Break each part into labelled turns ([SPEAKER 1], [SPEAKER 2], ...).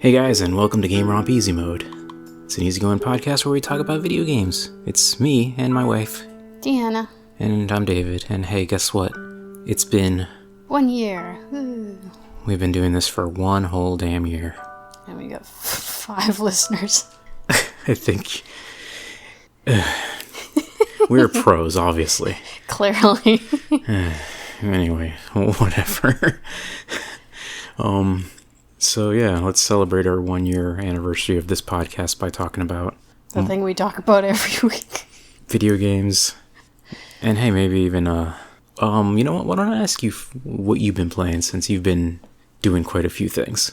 [SPEAKER 1] Hey guys, and welcome to GameRomp Easy Mode. It's an easygoing podcast where we talk about video games. It's me and my wife.
[SPEAKER 2] Deanna.
[SPEAKER 1] And I'm David, and hey, guess what? It's been...
[SPEAKER 2] 1 year. Ooh.
[SPEAKER 1] We've been doing this for one whole damn year.
[SPEAKER 2] And we got 5 listeners.
[SPEAKER 1] I think... we're pros, obviously.
[SPEAKER 2] Clearly.
[SPEAKER 1] Anyway, whatever. So yeah, let's celebrate our 1 year anniversary of this podcast by talking about...
[SPEAKER 2] the thing we talk about every week.
[SPEAKER 1] Video games. And hey, maybe even, you know what? Why don't I ask you what you've been playing since you've been doing quite a few things?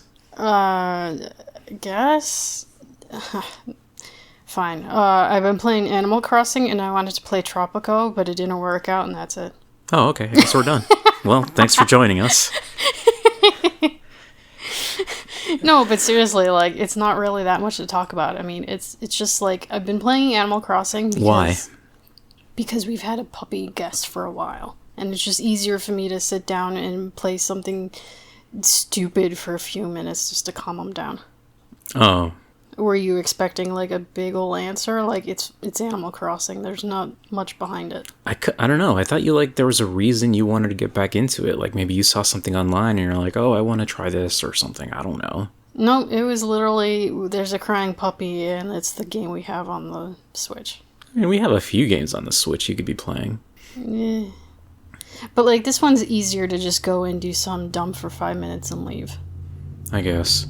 [SPEAKER 2] Guess? Fine. I've been playing Animal Crossing, and I wanted to play Tropico, but it didn't work out, and that's it.
[SPEAKER 1] Oh, okay. I guess we're done. Well, thanks for joining us.
[SPEAKER 2] No, but seriously, like, it's not really that much to talk about. I mean, it's just like, I've been playing Animal Crossing because...
[SPEAKER 1] Why?
[SPEAKER 2] Because we've had a puppy guest for a while. And it's just easier for me to sit down and play something stupid for a few minutes just to calm him down.
[SPEAKER 1] Oh.
[SPEAKER 2] Were you expecting, like, a big ol' answer? Like, it's Animal Crossing. There's not much behind it.
[SPEAKER 1] I don't know. I thought there was a reason you wanted to get back into it. Like, maybe you saw something online and you're like, oh, I want to try this or something. I don't know.
[SPEAKER 2] No, it was literally, there's a crying puppy, and it's the game we have on the Switch.
[SPEAKER 1] I mean, we have a few games on the Switch you could be playing.
[SPEAKER 2] Yeah. But, like, this one's easier to just go and do some dump for 5 minutes and leave.
[SPEAKER 1] I guess.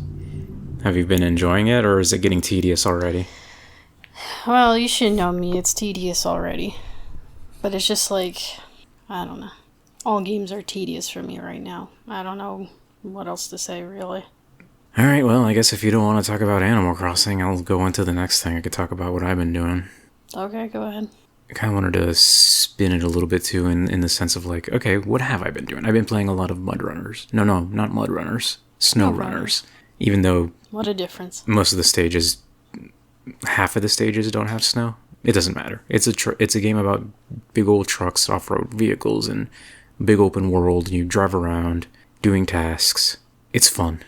[SPEAKER 1] Have you been enjoying it, or is it getting tedious already?
[SPEAKER 2] Well, you should know me. It's tedious already. But it's just like, I don't know. All games are tedious for me right now. I don't know what else to say, really.
[SPEAKER 1] Alright, well, I guess if you don't want to talk about Animal Crossing, I'll go on to the next thing. I could talk about what I've been doing.
[SPEAKER 2] Okay, go ahead.
[SPEAKER 1] I kind of wanted to spin it a little bit, too, in the sense of, like, okay, what have I been doing? I've been playing a lot of Mud Runners. No, not Mud Runners. Snow Runners. Even though...
[SPEAKER 2] What a difference.
[SPEAKER 1] Most of the stages... half of the stages don't have snow. It doesn't matter. It's a game about big old trucks, off-road vehicles, and big open world. You drive around, doing tasks. It's fun.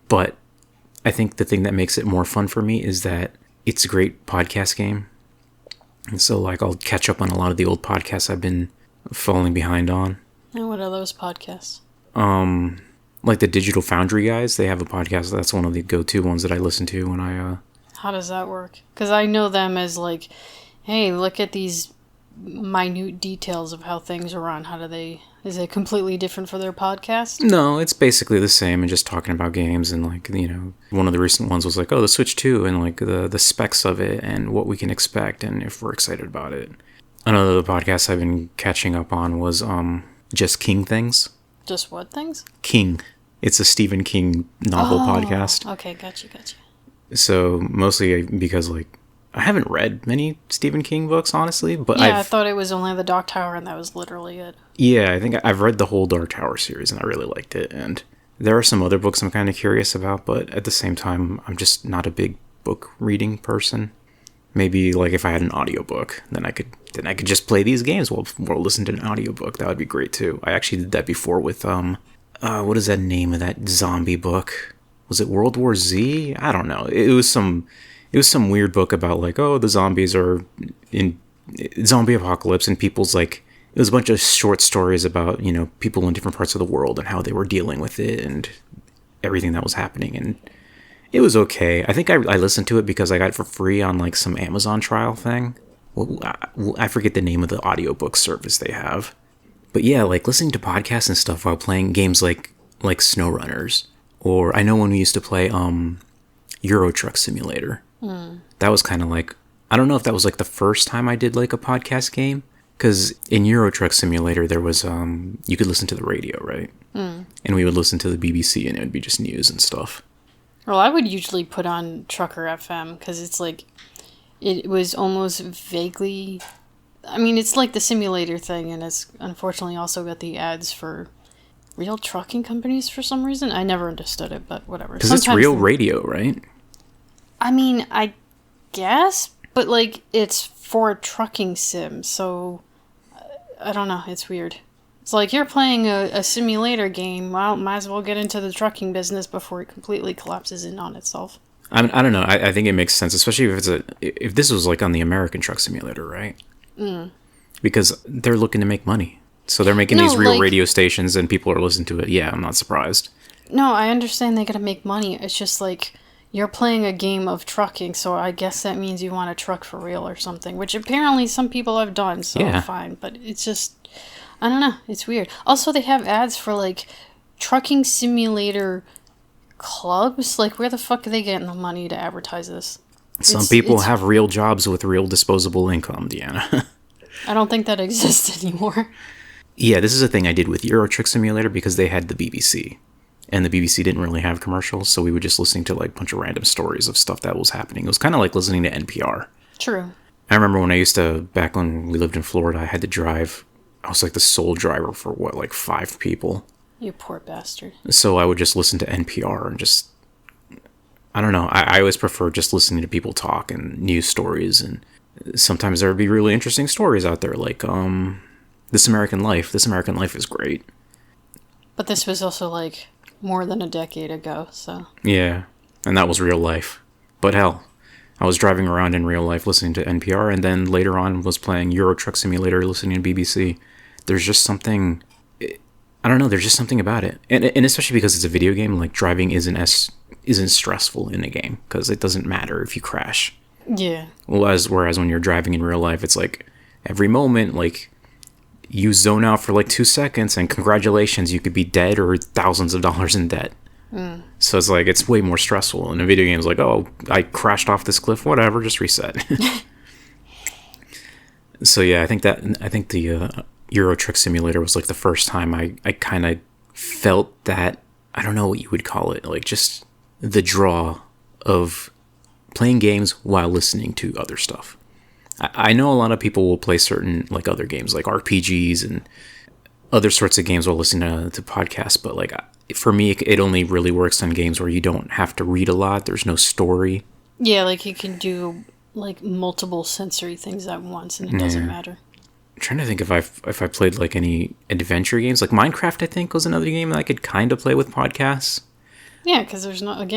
[SPEAKER 1] But I think the thing that makes it more fun for me is that it's a great podcast game. And so, like, I'll catch up on a lot of the old podcasts I've been falling behind on.
[SPEAKER 2] And what are those podcasts?
[SPEAKER 1] Like the Digital Foundry guys, they have a podcast. That's one of the go-to ones that I listen to when I,
[SPEAKER 2] How does that work? Because I know them as, like, hey, look at these minute details of how things are run. Is it completely different for their podcast?
[SPEAKER 1] No, it's basically the same and just talking about games and, like, you know, one of the recent ones was like, oh, the Switch 2 and, like, the specs of it and what we can expect and if we're excited about it. Another of the podcasts I've been catching up on was, Just King Things.
[SPEAKER 2] Just what things?
[SPEAKER 1] King. It's a Stephen King novel podcast.
[SPEAKER 2] Okay, gotcha.
[SPEAKER 1] So, mostly because, like, I haven't read many Stephen King books, honestly, but
[SPEAKER 2] I thought it was only The Dark Tower, and that was literally it.
[SPEAKER 1] Yeah, I think I've read the whole Dark Tower series, and I really liked it, and there are some other books I'm kind of curious about, but at the same time, I'm just not a big book reading person. Maybe, like, if I had an audiobook, then I could just play these games while listen to an audiobook. That would be great, too. I actually did that before with, what is that name of that zombie book? Was it World War Z? I don't know. It was some weird book about, like, oh, the zombies are in zombie apocalypse and people's, like, it was a bunch of short stories about, you know, people in different parts of the world and how they were dealing with it and everything that was happening. And it was okay. I think I listened to it because I got it for free on, like, some Amazon trial thing. Well, I forget the name of the audiobook service they have. But yeah, like, listening to podcasts and stuff while playing games like Snow Runners. Or I know when we used to play Euro Truck Simulator. That was kind of like, I don't know if that was, like, the first time I did, like, a podcast game. Because in Euro Truck Simulator, there was, you could listen to the radio, right? And we would listen to the BBC and it would be just news and stuff.
[SPEAKER 2] Well, I would usually put on Trucker FM because it's like, it was almost vaguely, I mean, it's like the simulator thing, and it's unfortunately also got the ads for real trucking companies for some reason. I never understood it, but whatever.
[SPEAKER 1] Because it's real radio, right?
[SPEAKER 2] I mean, I guess, but, like, it's for a trucking sim, so I don't know. It's weird. It's like, you're playing a simulator game. Well, might as well get into the trucking business before it completely collapses in on itself.
[SPEAKER 1] I don't know. I think it makes sense, especially if this was like on the American Truck Simulator, right? Because they're looking to make money. So they're making these real radio stations and people are listening to it. Yeah, I'm not surprised.
[SPEAKER 2] No, I understand they gotta make money. It's just like, you're playing a game of trucking, so I guess that means you want to truck for real or something, which apparently some people have done, so yeah. Fine. But it's just, I don't know, it's weird. Also, they have ads for, like, trucking simulator clubs. Like, where the fuck are they getting the money to advertise this?
[SPEAKER 1] Some people have real jobs with real disposable income, Deanna.
[SPEAKER 2] I don't think that exists anymore.
[SPEAKER 1] Yeah, this is a thing I did with Euro Truck Simulator because they had the BBC. And the BBC didn't really have commercials, so we were just listening to like a bunch of random stories of stuff that was happening. It was kind of like listening to NPR.
[SPEAKER 2] True.
[SPEAKER 1] I remember when I used to, back when we lived in Florida, I had to drive. I was like the sole driver for like 5 people.
[SPEAKER 2] You poor bastard.
[SPEAKER 1] So I would just listen to NPR and just, I don't know. I always prefer just listening to people talk and news stories. And sometimes there would be really interesting stories out there, like This American Life. This American Life is great.
[SPEAKER 2] But this was also like more than a decade ago, so...
[SPEAKER 1] Yeah, and that was real life. But hell, I was driving around in real life listening to NPR, and then later on was playing Euro Truck Simulator listening to BBC. There's just something... I don't know, there's just something about it. And especially because it's a video game, like, driving isn't stressful in a game, because it doesn't matter if you crash.
[SPEAKER 2] Yeah.
[SPEAKER 1] Whereas when you're driving in real life, it's like, every moment, like... You zone out for like 2 seconds and congratulations, you could be dead or thousands of dollars in debt. So it's like, it's way more stressful. And a video game is like, oh, I crashed off this cliff, whatever, just reset. So yeah, I think the Euro Truck Simulator was like the first time I kind of felt that, I don't know what you would call it, like just the draw of playing games while listening to other stuff. I know a lot of people will play certain, like, other games, like RPGs and other sorts of games while listening to podcasts, but, like, for me, it only really works on games where you don't have to read a lot, there's no story.
[SPEAKER 2] Yeah, like, you can do, like, multiple sensory things at once, and it doesn't matter.
[SPEAKER 1] I'm trying to think if I played, like, any adventure games. Like, Minecraft, I think, was another game that I could kind of play with podcasts.
[SPEAKER 2] Yeah, because there's nothing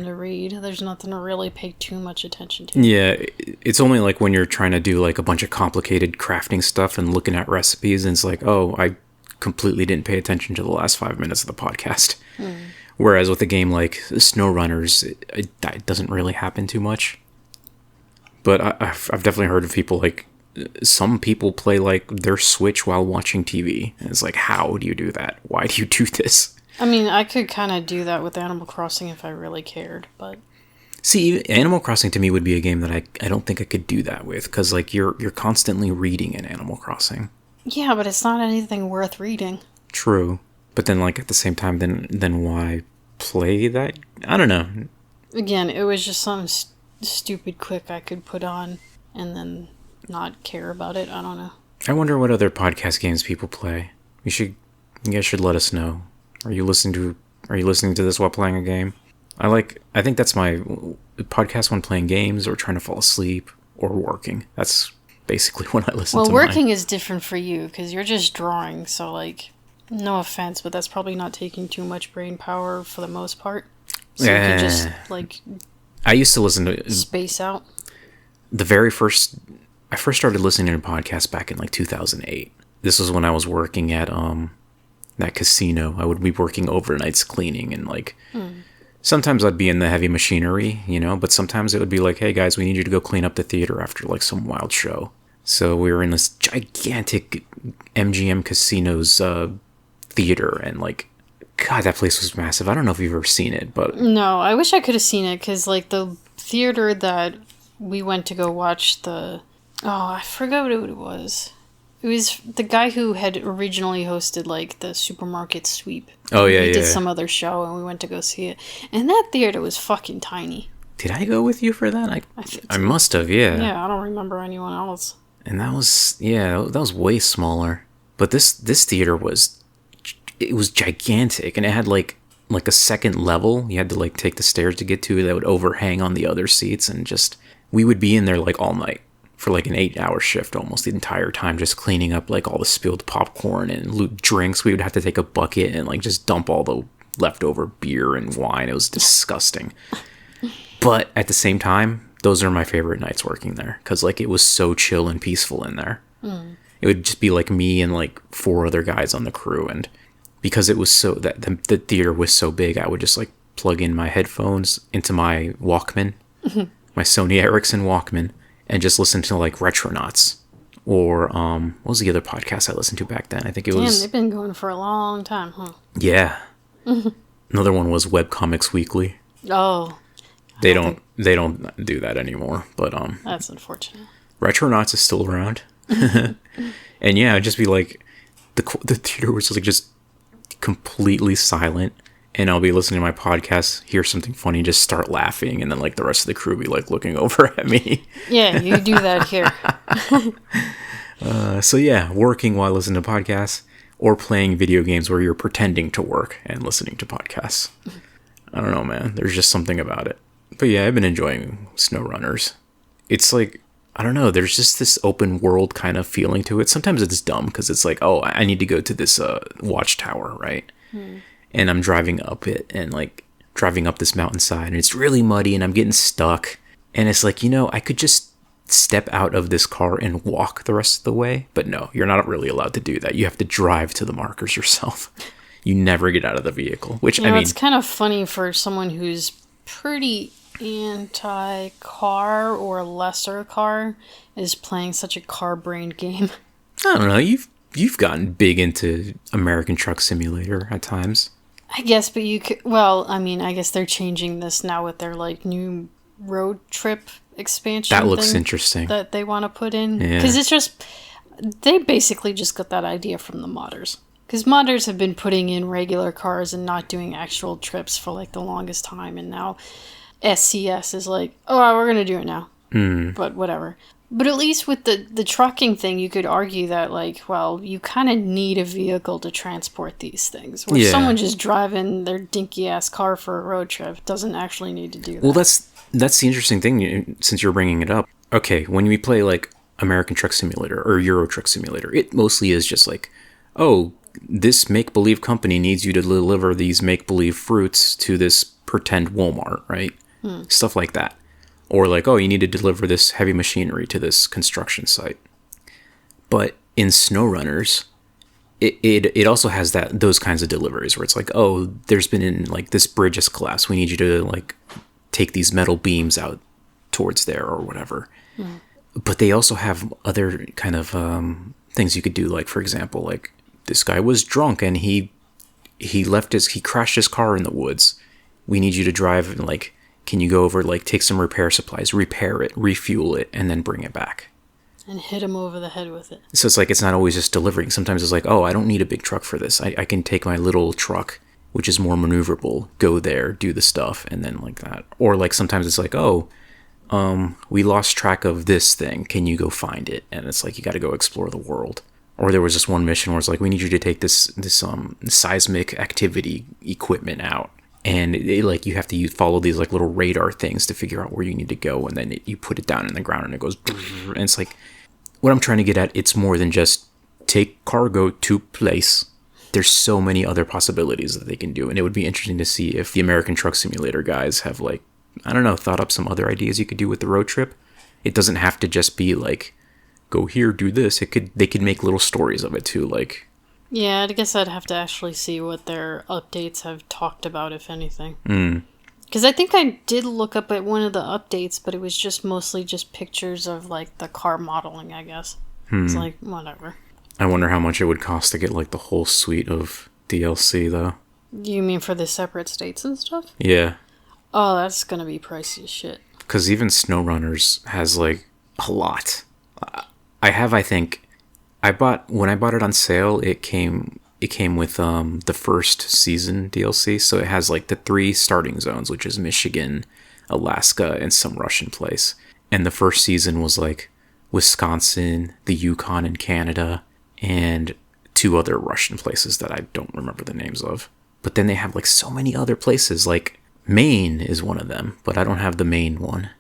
[SPEAKER 2] to read. There's nothing to really pay too much attention to.
[SPEAKER 1] Yeah, it's only like when you're trying to do like a bunch of complicated crafting stuff and looking at recipes, and it's like, oh, I completely didn't pay attention to the last 5 minutes of the podcast. Whereas with a game like SnowRunners, it doesn't really happen too much. But I've definitely heard of people, like, some people play like their Switch while watching TV. And it's like, how do you do that? Why do you do this?
[SPEAKER 2] I mean, I could kind of do that with Animal Crossing if I really cared, but...
[SPEAKER 1] See, Animal Crossing to me would be a game that I don't think I could do that with, because, like, you're constantly reading in Animal Crossing.
[SPEAKER 2] Yeah, but it's not anything worth reading.
[SPEAKER 1] True. But then, like, at the same time, then why play that? I don't know.
[SPEAKER 2] Again, it was just some stupid click I could put on and then not care about it. I don't know.
[SPEAKER 1] I wonder what other podcast games people play. You guys should let us know. Are you listening to this while playing a game? I think that's my podcast when playing games or trying to fall asleep or working. That's basically what I listen to.
[SPEAKER 2] Well, working is different for you because you're just drawing. So, like, no offense, but that's probably not taking too much brain power for the most part. So you can just, like...
[SPEAKER 1] I used to listen to...
[SPEAKER 2] Space out.
[SPEAKER 1] I first started listening to podcasts back in, like, 2008. This was when I was working at, that casino. I would be working overnights cleaning and, like, sometimes I'd be in the heavy machinery, you know, but sometimes it would be like, hey guys, we need you to go clean up the theater after, like, some wild show. So we were in this gigantic MGM Casinos theater, and, like, God, that place was massive. I don't know if you've ever seen it, but...
[SPEAKER 2] No, I wish I could have seen it, because, like, the theater that we went to go watch the... Oh, I forgot what it was. It was the guy who had originally hosted, like, the supermarket sweep.
[SPEAKER 1] Oh, yeah,
[SPEAKER 2] He did some other show, and we went to go see it. And that theater was fucking tiny.
[SPEAKER 1] Did I go with you for that? I must have, yeah.
[SPEAKER 2] Yeah, I don't remember anyone else.
[SPEAKER 1] And that was way smaller. But this theater was gigantic, and it had, like a second level you had to, like, take the stairs to get to that would overhang on the other seats, and just, we would be in there, like, all night. for like an 8-hour shift almost the entire time, just cleaning up like all the spilled popcorn and loot drinks. We would have to take a bucket and like just dump all the leftover beer and wine. It was disgusting. But at the same time, those are my favorite nights working there because like it was so chill and peaceful in there. It would just be like me and like 4 other guys on the crew, and because it was so that the theater was so big, I would just like plug in my headphones into my Walkman, my Sony Ericsson Walkman, and just listen to like Retronauts or what was the other podcast I listened to back then? I think it was.
[SPEAKER 2] They've been going for a long time, huh?
[SPEAKER 1] Yeah. Another one was Webcomics Weekly.
[SPEAKER 2] Oh.
[SPEAKER 1] They don't do that anymore, but
[SPEAKER 2] that's unfortunate.
[SPEAKER 1] Retronauts is still around. And yeah, it'd just be like the theater was like just completely silent, and I'll be listening to my podcast, hear something funny, just start laughing, and then like the rest of the crew be like looking over at me.
[SPEAKER 2] Yeah, you do that here.
[SPEAKER 1] So yeah, working while listening to podcasts, or playing video games where you're pretending to work and listening to podcasts. I don't know, man. There's just something about it. But yeah, I've been enjoying SnowRunners. It's like, I don't know, there's just this open world kind of feeling to it. Sometimes it's dumb because it's like, oh, I need to go to this watchtower, right? And I'm driving up it and like driving up this mountainside, and it's really muddy and I'm getting stuck. And it's like, I could just step out of this car and walk the rest of the way. But no, you're not really allowed to do that. You have to drive to the markers yourself. You never get out of the vehicle, which I mean,
[SPEAKER 2] it's kind of funny for someone who's pretty anti-car or lesser car is playing such a car-brained game.
[SPEAKER 1] I don't know. You've gotten big into American Truck Simulator at times.
[SPEAKER 2] I guess, but you could. Well, I mean, I guess they're changing this now with their like new road trip expansion.
[SPEAKER 1] That looks interesting.
[SPEAKER 2] That they want to put in,
[SPEAKER 1] Yeah.
[SPEAKER 2] because it's just they basically just got that idea from the modders. Because modders have been putting in regular cars and not doing actual trips for like the longest time, and now SCS is like, oh, we're gonna do it now. But whatever. But at least with the trucking thing, you could argue that, like, well, you kind of need a vehicle to transport these things. Where someone just driving their dinky-ass car for a road trip doesn't actually need to do that.
[SPEAKER 1] Well, that's the interesting thing, since you're bringing it up. Okay, when we play, like, American Truck Simulator or Euro Truck Simulator, it mostly is just like, oh, this make-believe company needs you to deliver these make-believe fruits to this pretend Walmart, right? Stuff like that. Or like, oh, you need to deliver this heavy machinery to this construction site. But in SnowRunners, it also has those kinds of deliveries where it's like, oh, there's been in like this bridge is collapsed. We need you to like take these metal beams out towards there or whatever. But they also have other kind of things you could do. Like, for example, like this guy was drunk and he crashed his car in the woods. We need you to drive and like, can you go over, like, take some repair supplies, repair it, refuel it, and then bring it back?
[SPEAKER 2] And hit him over the head with it.
[SPEAKER 1] So it's like, it's not always just delivering. Sometimes it's like, oh, I don't need a big truck for this. I can take my little truck, which is more maneuverable, go there, do the stuff, and then like that. Or like sometimes it's like, oh, we lost track of this thing. Can you go find it? And it's like, you got to go explore the world. Or there was this one mission where it's like, we need you to take this seismic activity equipment out. And like you have to follow these like little radar things to figure out where you need to go, and then you put it down in the ground and it goes. And it's like, what I'm trying to get at, it's more than just take cargo to place. There's so many other possibilities that they can do, and it would be interesting to see if the American Truck Simulator guys have like, I don't know, thought up some other ideas you could do with the road trip. It doesn't have to just be like, go here, do this. They could make little stories of it too, like.
[SPEAKER 2] Yeah, I guess I'd have to actually see what their updates have talked about, if anything. Because I think I did look up at one of the updates, but it was just mostly just pictures of, like, the car modeling, I guess. It's like, whatever.
[SPEAKER 1] I wonder how much it would cost to get, like, the whole suite of DLC, though.
[SPEAKER 2] You mean for the separate states and stuff?
[SPEAKER 1] Yeah.
[SPEAKER 2] Oh, that's gonna be pricey as shit.
[SPEAKER 1] Because even SnowRunners has, like, a lot. I think... when I bought it on sale, it came with the first season DLC, so it has like the 3 starting zones, which is Michigan, Alaska, and some Russian place. And the first season was like Wisconsin, the Yukon in Canada, and 2 other Russian places that I don't remember the names of. But then they have like so many other places, like Maine is one of them, but I don't have the Maine one.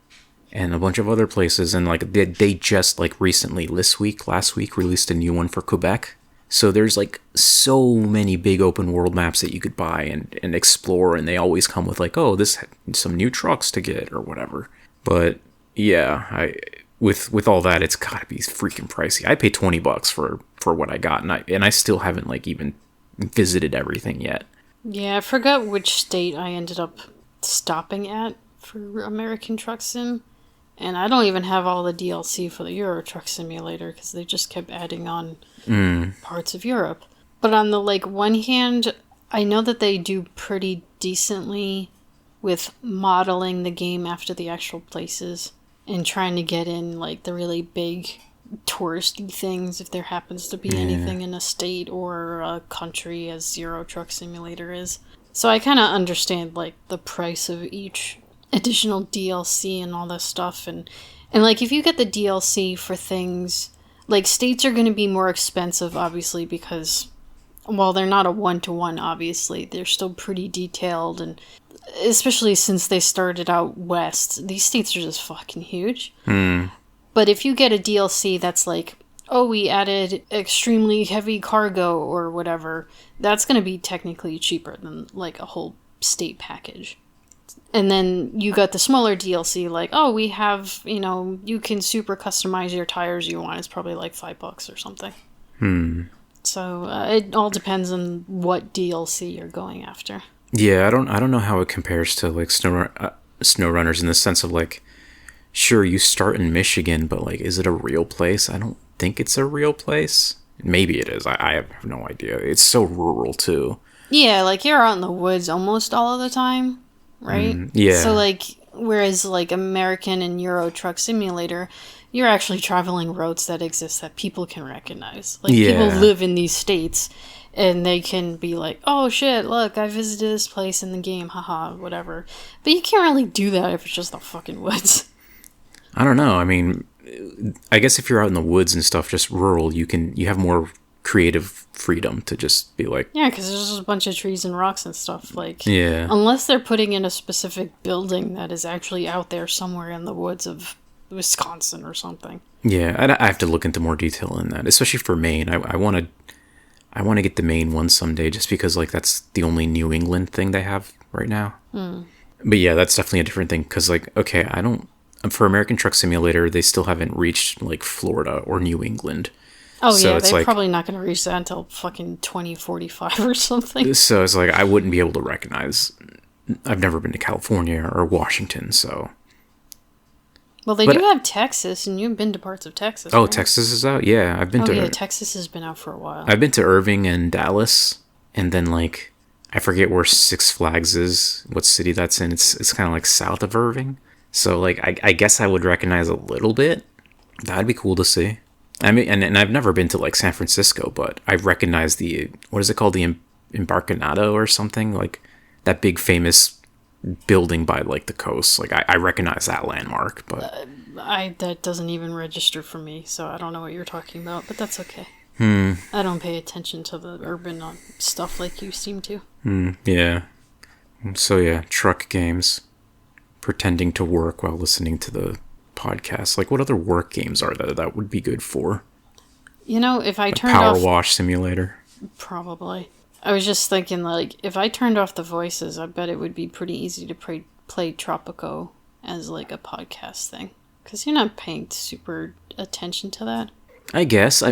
[SPEAKER 1] and a bunch of other places. And like they just like recently, last week, released a new one for Quebec. So there's like so many big open world maps that you could buy and explore, and they always come with like, oh, this some new trucks to get or whatever. But yeah, with all that, it's gotta be freaking pricey. I paid $20 for what I got, and I still haven't like even visited everything yet.
[SPEAKER 2] Yeah, I forgot which state I ended up stopping at for American Truck Sim. And I don't even have all the DLC for the Euro Truck Simulator because they just kept adding on parts of Europe. But on the like one hand, I know that they do pretty decently with modeling the game after the actual places and trying to get in like the really big touristy things if there happens to be anything in a state or a country as Euro Truck Simulator is. So I kind of understand like the price of each additional DLC and all this stuff, and like if you get the DLC for things like states are going to be more expensive obviously because while they're not a one-to-one, obviously they're still pretty detailed, and especially since they started out west, these states are just fucking huge. But if you get a DLC that's like, oh, we added extremely heavy cargo or whatever, that's going to be technically cheaper than like a whole state package. And then you got the smaller DLC, like, oh, we have, you can super customize your tires you want. It's probably like $5 or something. So it all depends on what DLC you're going after.
[SPEAKER 1] Yeah, I don't know how it compares to like SnowRunners in the sense of like, sure, you start in Michigan, but like, is it a real place? I don't think it's a real place. Maybe it is. I have no idea. It's so rural too.
[SPEAKER 2] Yeah, like you're out in the woods almost all of the time. Right?
[SPEAKER 1] Yeah.
[SPEAKER 2] So, like, whereas, like, American and Euro Truck Simulator, you're actually traveling roads that exist that people can recognize. Like, people live in these states, and they can be like, oh, shit, look, I visited this place in the game, haha, whatever. But you can't really do that if it's just the fucking woods.
[SPEAKER 1] I don't know. I mean, I guess if you're out in the woods and stuff, just rural, you have more creative freedom to just be like,
[SPEAKER 2] yeah, because there's just a bunch of trees and rocks and stuff, like,
[SPEAKER 1] yeah,
[SPEAKER 2] unless they're putting in a specific building that is actually out there somewhere in the woods of Wisconsin or something.
[SPEAKER 1] Yeah, I have to look into more detail in that, especially for Maine. I want to get the Maine one someday just because like that's the only New England thing they have right now. But yeah, that's definitely a different thing because like, okay, for American Truck Simulator, they still haven't reached like Florida or New England.
[SPEAKER 2] Oh, so yeah, they're probably not going to reach that until fucking 2045 or something.
[SPEAKER 1] So it's like, I wouldn't be able to recognize... I've never been to California or Washington, so...
[SPEAKER 2] Well, they do have Texas, and you've been to parts of Texas,
[SPEAKER 1] Oh,
[SPEAKER 2] right?
[SPEAKER 1] Texas is out? Yeah, I've been to...
[SPEAKER 2] yeah, Texas has been out for a while.
[SPEAKER 1] I've been to Irving and Dallas, and then, like, I forget where Six Flags is, what city that's in. It's kind of, like, south of Irving. So, like, I guess I would recognize a little bit. That'd be cool to see. I mean, and I've never been to like San Francisco, but I recognize what is it called? The Embarcadero or something, like that big famous building by like the coast. Like I recognize that landmark, but
[SPEAKER 2] that doesn't even register for me, so I don't know what you're talking about, but that's okay. I don't pay attention to the urban stuff like you seem to.
[SPEAKER 1] Yeah. So yeah, truck games, pretending to work while listening to the podcast. Like, what other work games are there that would be good for?
[SPEAKER 2] If I turned
[SPEAKER 1] Power
[SPEAKER 2] off...
[SPEAKER 1] Wash Simulator.
[SPEAKER 2] Probably. I was just thinking, like, if I turned off the voices, I bet it would be pretty easy to play Tropico as, like, a podcast thing. Because you're not paying super attention to that.
[SPEAKER 1] I guess.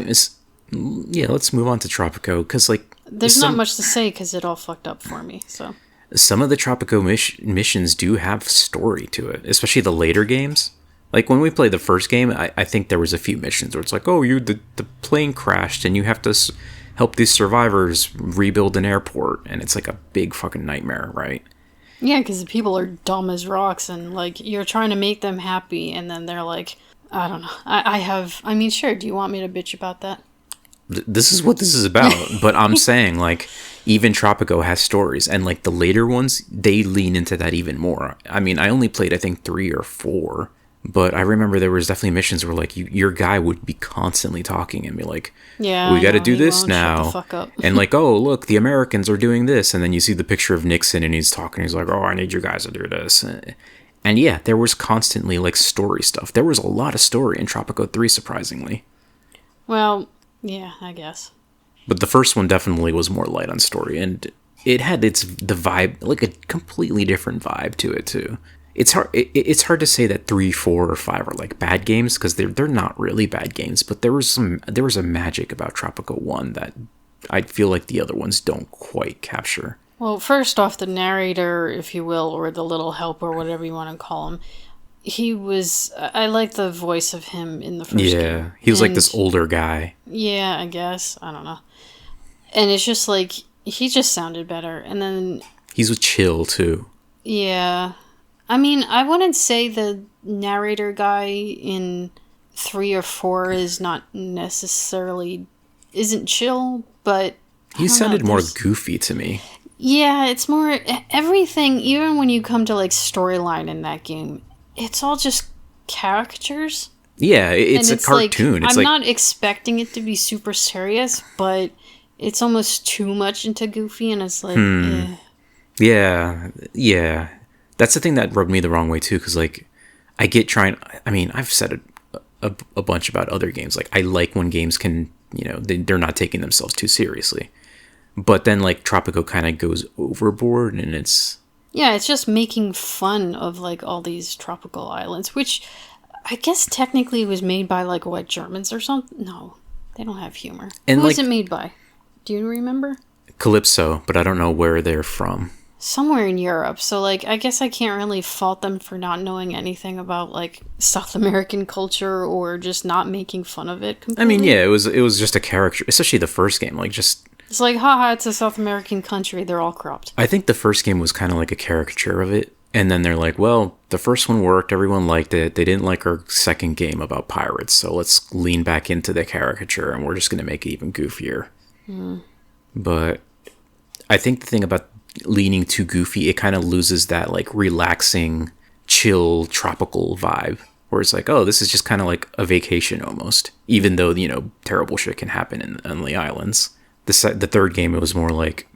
[SPEAKER 1] Yeah, let's move on to Tropico, because, like...
[SPEAKER 2] There's not much to say, because it all fucked up for me, so...
[SPEAKER 1] Some of the Tropico missions do have story to it, especially the later games. Like, when we played the first game, I think there was a few missions where it's like, oh, the plane crashed, and you have to help these survivors rebuild an airport, and it's like a big fucking nightmare, right?
[SPEAKER 2] Yeah, because the people are dumb as rocks, and, like, you're trying to make them happy, and then they're like, I don't know. Sure, do you want me to bitch about that?
[SPEAKER 1] This is what this is about, but I'm saying, like, even Tropico has stories, and, like, the later ones, they lean into that even more. I mean, I only played, I think, 3 or 4, but I remember there was definitely missions where, like, your guy would be constantly talking and be like,
[SPEAKER 2] yeah,
[SPEAKER 1] we got to do this now.
[SPEAKER 2] Shut the fuck up.
[SPEAKER 1] And, like, oh, look, the Americans are doing this. And then you see the picture of Nixon and he's talking. He's like, oh, I need you guys to do this. And yeah, there was constantly like story stuff. There was a lot of story in Tropico 3, surprisingly.
[SPEAKER 2] Well, yeah, I guess.
[SPEAKER 1] But the first one definitely was more light on story, and it had the vibe, like a completely different vibe to it too. It's hard to say that 3, 4, or 5 are like bad games, because they're not really bad games, but there was a magic about Tropico 1 that I feel like the other ones don't quite capture.
[SPEAKER 2] Well, first off, the narrator, if you will, or the little helper, whatever you want to call him, I like the voice of him in the first game.
[SPEAKER 1] Yeah, he was like this older guy.
[SPEAKER 2] Yeah, I guess. I don't know. And it's just like, he just sounded better. And then...
[SPEAKER 1] He's chill, too.
[SPEAKER 2] Yeah. I mean, I wouldn't say the narrator guy in 3 or 4 is not necessarily... isn't chill, but...
[SPEAKER 1] He sounded more goofy to me.
[SPEAKER 2] Yeah, it's more... Everything, even when you come to, like, storyline in that game, it's all just caricatures.
[SPEAKER 1] Yeah, it's a cartoon.
[SPEAKER 2] Like, I'm not expecting it to be super serious, but it's almost too much into goofy, and it's like...
[SPEAKER 1] Yeah. That's the thing that rubbed me the wrong way, too, because, like, I've said it a bunch about other games. Like, I like when games can, they're not taking themselves too seriously. But then, like, Tropico kind of goes overboard, and it's...
[SPEAKER 2] Yeah, it's just making fun of, like, all these tropical islands, which I guess technically was made by, like, what, Germans or something? No, they don't have humor.
[SPEAKER 1] And
[SPEAKER 2] who was it made by? Do you remember?
[SPEAKER 1] Calypso, but I don't know where they're from.
[SPEAKER 2] Somewhere in Europe. So, like, I guess I can't really fault them for not knowing anything about, like, South American culture or just not making fun of it completely.
[SPEAKER 1] I mean, yeah, it was just a character, especially the first game, like, just...
[SPEAKER 2] It's like, haha, it's a South American country, they're all corrupt.
[SPEAKER 1] I think the first game was kind of like a caricature of it, and then they're like, well, the first one worked, everyone liked it, they didn't like our second game about pirates, so let's lean back into the caricature, and we're just going to make it even goofier. But I think the thing about leaning too goofy, it kind of loses that, like, relaxing, chill, tropical vibe, where it's like, oh, this is just kind of like a vacation almost, even though, terrible shit can happen on the islands. The third game, it was more like,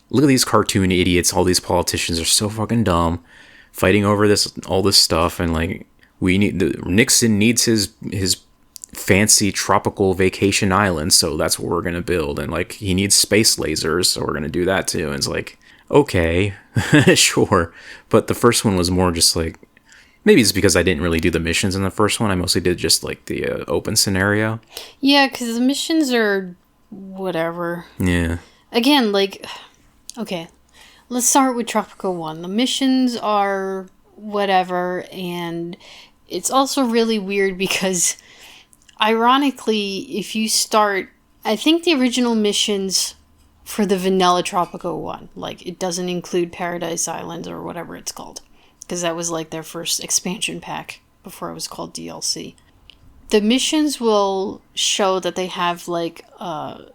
[SPEAKER 1] look at these cartoon idiots, all these politicians are so fucking dumb, fighting over all this stuff, and like, Nixon needs his fancy tropical vacation island, so that's what we're gonna build, and like, he needs space lasers, so we're gonna do that too, and it's like, okay, sure. But the first one was more just like, maybe it's because I didn't really do the missions in the first one, I mostly did just like the open scenario.
[SPEAKER 2] Yeah, because the missions are whatever.
[SPEAKER 1] Yeah.
[SPEAKER 2] Again, like, okay, let's start with Tropico 1. The missions are whatever, and it's also really weird because, ironically, if you start... I think the original missions for the vanilla Tropico 1, like, it doesn't include Paradise Island or whatever it's called, because that was, like, their first expansion pack before it was called DLC. The missions will show that they have, like, an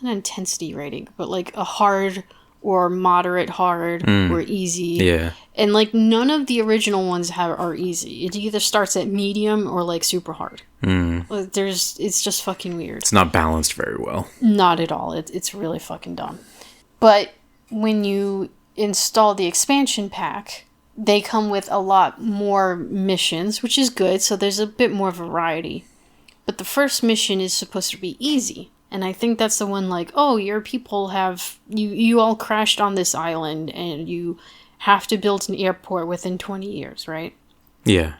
[SPEAKER 2] intensity rating, but, like, a hard or moderate hard or easy.
[SPEAKER 1] Yeah.
[SPEAKER 2] And, like, none of the original ones are easy. It either starts at medium or, like, super hard. It's just fucking weird.
[SPEAKER 1] It's not balanced very well.
[SPEAKER 2] Not at all. It's really fucking dumb. But when you install the expansion pack, they come with a lot more missions, which is good, so there's a bit more variety. But the first mission is supposed to be easy. And I think that's the one, like, oh, your people have... You all crashed on this island, and you have to build an airport within 20 years, right?
[SPEAKER 1] Yeah.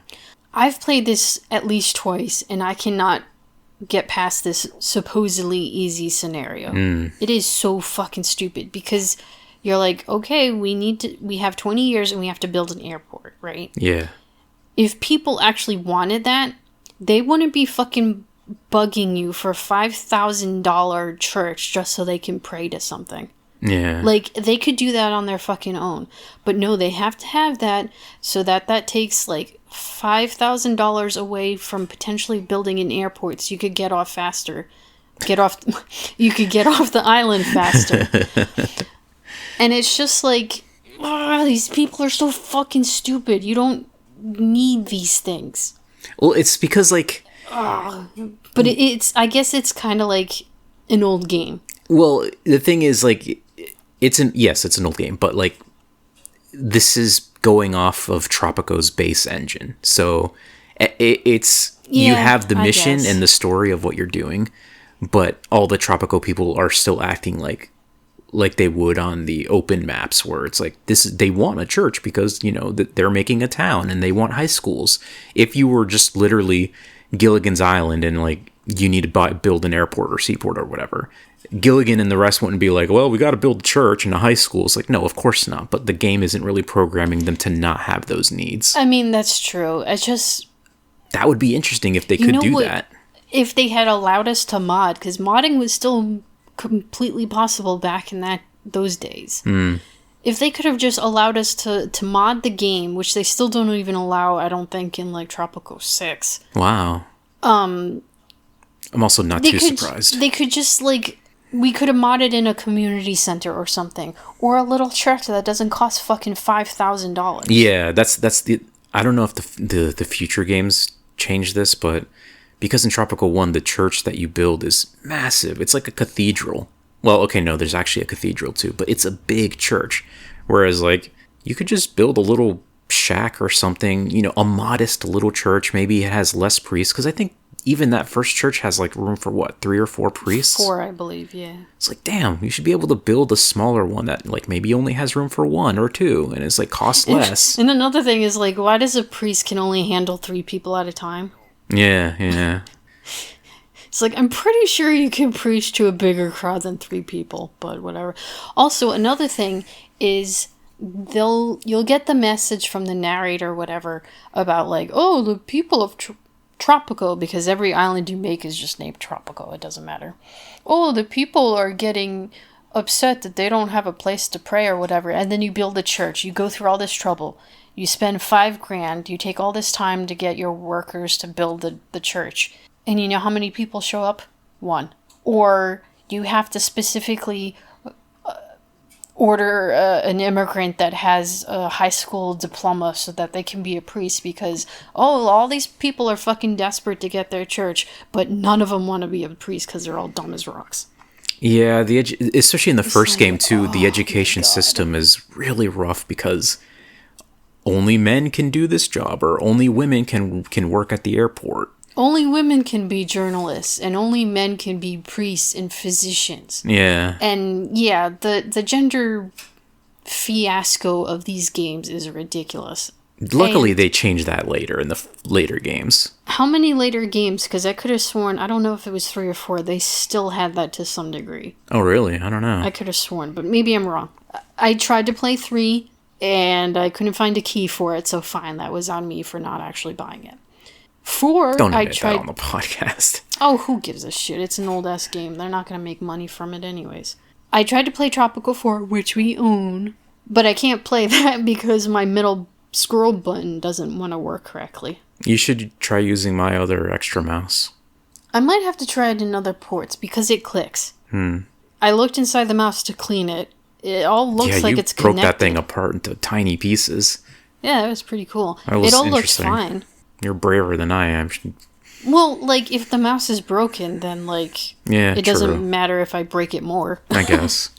[SPEAKER 2] I've played this at least twice, and I cannot get past this supposedly easy scenario. It is so fucking stupid, because... You're like, okay, we have 20 years and we have to build an airport, right?
[SPEAKER 1] Yeah.
[SPEAKER 2] If people actually wanted that, they wouldn't be fucking bugging you for $5,000 church just so they can pray to something.
[SPEAKER 1] Yeah.
[SPEAKER 2] Like, they could do that on their fucking own. But no, they have to have that so that takes, like, $5,000 away from potentially building an airport so you could get off faster. You could get off the island faster. And it's just like, these people are so fucking stupid. You don't need these things.
[SPEAKER 1] Well, it's because, like...
[SPEAKER 2] But I guess it's kind of like an old game. Well,
[SPEAKER 1] the thing is, like, it's an old game, but, like, this is going off of Tropico's base engine. So it's you
[SPEAKER 2] Yeah,
[SPEAKER 1] have the
[SPEAKER 2] I
[SPEAKER 1] mission
[SPEAKER 2] guess.
[SPEAKER 1] and the story of what you're doing, but all the Tropico people are still acting like they would on the open maps, where it's like they want a church because they're making a town and they want high schools. If you were just literally Gilligan's Island and like you need to build an airport or seaport or whatever, Gilligan and the rest wouldn't be like, well, we got to build a church and a high school. It's like, no, of course not. But the game isn't really programming them to not have those needs.
[SPEAKER 2] I mean, that's true.
[SPEAKER 1] That would be interesting if they
[SPEAKER 2] You
[SPEAKER 1] could
[SPEAKER 2] know
[SPEAKER 1] do
[SPEAKER 2] what?
[SPEAKER 1] that.
[SPEAKER 2] If they had allowed us to mod, because modding was still completely possible back in those days. If they could have just allowed us to mod the game, which they still don't even allow, I don't think, in like Tropico 6.
[SPEAKER 1] Wow. I'm also not too surprised.
[SPEAKER 2] They could just like, we could have modded in a community center or something, or a little church that doesn't cost fucking $5,000.
[SPEAKER 1] Yeah, that's the. I don't know if the future games change this, but because in Tropico 1 the church that you build is massive. It's like a cathedral. Well, okay, no, there's actually a cathedral too, but it's a big church. Whereas like you could just build a little shack or something, a modest little church. Maybe it has less priests, because I think even that first church has like room for what, 3 or 4 priests?
[SPEAKER 2] 4, I believe, yeah.
[SPEAKER 1] It's like, damn, you should be able to build a smaller one that like maybe only has room for 1 or 2 and it's like cost less.
[SPEAKER 2] And another thing is like, why does a priest can only handle 3 people at a time?
[SPEAKER 1] Yeah.
[SPEAKER 2] It's like, I'm pretty sure you can preach to a bigger crowd than 3 people, but whatever. Also, another thing is you'll get the message from the narrator or whatever about like, oh, the people of Tropico, because every island you make is just named Tropico, it doesn't matter. Oh, the people are getting upset that they don't have a place to pray or whatever, and then you build a church. You go through all this trouble. You spend $5,000. You take all this time to get your workers to build the church. And you know how many people show up? 1. Or you have to specifically order an immigrant that has a high school diploma so that they can be a priest, because, all these people are fucking desperate to get their church, but none of them want to be a priest because they're all dumb as rocks.
[SPEAKER 1] Yeah, especially in the first game too, the education system is really rough because only men can do this job, or only women can work at the airport.
[SPEAKER 2] Only women can be journalists, and only men can be priests and physicians.
[SPEAKER 1] Yeah.
[SPEAKER 2] And yeah, the gender fiasco of these games is ridiculous.
[SPEAKER 1] Luckily, they changed that later in the later games.
[SPEAKER 2] How many later games? Because I could have sworn, I don't know if it was 3 or 4, they still had that to some degree.
[SPEAKER 1] Oh, really? I don't know.
[SPEAKER 2] I could have sworn, but maybe I'm wrong. I tried to play 3, and I couldn't find a key for it, so fine, that was on me for not actually buying it. 4,
[SPEAKER 1] Don't
[SPEAKER 2] I
[SPEAKER 1] admit
[SPEAKER 2] tried...
[SPEAKER 1] that on the podcast.
[SPEAKER 2] Oh, who gives a shit? It's an old-ass game. They're not going to make money from it anyways. I tried to play Tropico 4, which we own, but I can't play that because my middle scroll button doesn't want to work correctly.
[SPEAKER 1] You should try using my other extra mouse.
[SPEAKER 2] I might have to try it in other ports because it clicks. I looked inside the mouse to clean it. It all looks like it's connected.
[SPEAKER 1] You broke that thing apart into tiny pieces.
[SPEAKER 2] Yeah, it was pretty cool.
[SPEAKER 1] That was
[SPEAKER 2] It all looks
[SPEAKER 1] interesting.
[SPEAKER 2] fine.
[SPEAKER 1] You're braver than I am.
[SPEAKER 2] Well, like, if the mouse is broken, then, like,
[SPEAKER 1] Yeah,
[SPEAKER 2] it doesn't matter if I break it more.
[SPEAKER 1] I guess.